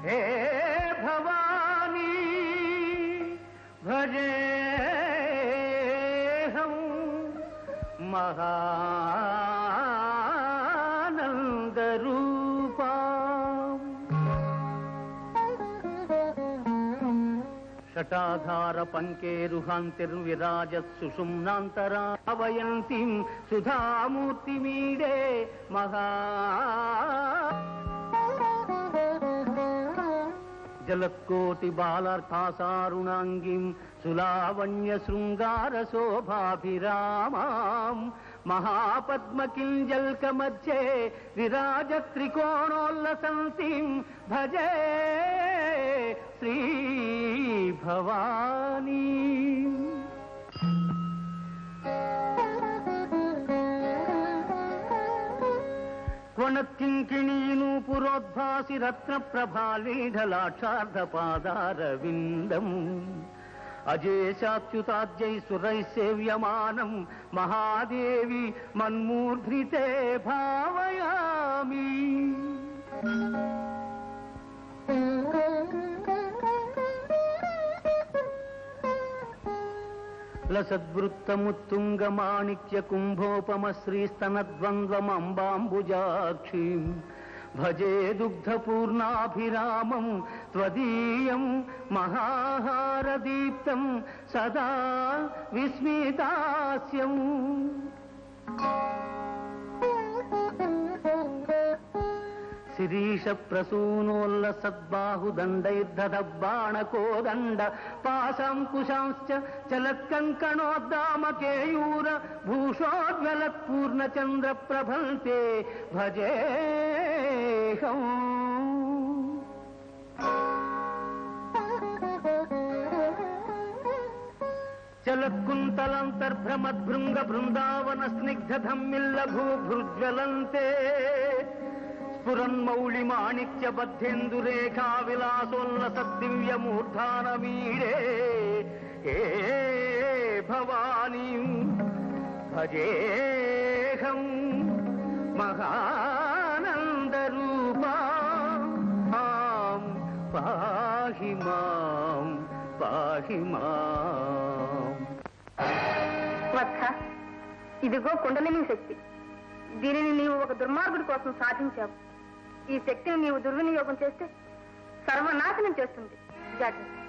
హే భవానీ భజేహం మహానందరూపా షటాధార పంకేరుహాంతిర్విరాజత్ సుషుమ్నాంతరావయంతిం సుధామూర్తిమీడే మహా జలత్కోటి బాలార్థాసారుణాంగిం సులావణ్య శృంగార శోభాభిరామాం మహాపద్మకింజల్క మధ్యే విరాజ త్రికోణోల్లసంతిం భజే శ్రీ భవానీ క్వణత్కింకిణీనూపురోద్భాసి రత్న ప్రభాలీఢలాక్షార్ధపాదారవిందం అజేశాచ్యుతాద్యై సురై సేవ్యమానం మహాదేవి మన్మూర్ధ్రితే భావయామి లసద్వృత్తముత్తుంగమాణిక్య కుంభోపమ శ్రీస్తనద్వంద్వమంబాంబుజాక్షీం భజే దుగ్ధపూర్ణాభిరామం త్వదీయం మహాహారదీప్తం సదా విస్మితాస్యం శిరీష ప్రసూనోల్లసద్బాహుదండైర్దబాణకోదండ పాశాంకుశాంశ్చ చలత్కంకణోద్దామకేయూర భూషోజ్వలత్పూర్ణచంద్ర ప్రభంతే భజేహం చలత్కుంతలంతర్భ్రమద్భృంగ బృందావన స్నిగ్ధధమ్మిల్ల భూభృజ్వలంతే స్ఫురన్మౌళిమాణిక్య బద్ధేందురేఖా విలాసోల్లసద్దివ్యమూర్ధానమీడే హే భవానీ భజేహం మహానందరూపా మాం పాహి మాం పాహి మాం. వత్స, ఇదిగో కుండలిని శక్తి. దీనిని నీవు ఒక దుర్మార్గుడి కోసం సాధించావు. ఈ శక్తిని నీవు దుర్వినియోగం చేస్తే సర్వనాశనం చేస్తుంది. జాగ్రత్త.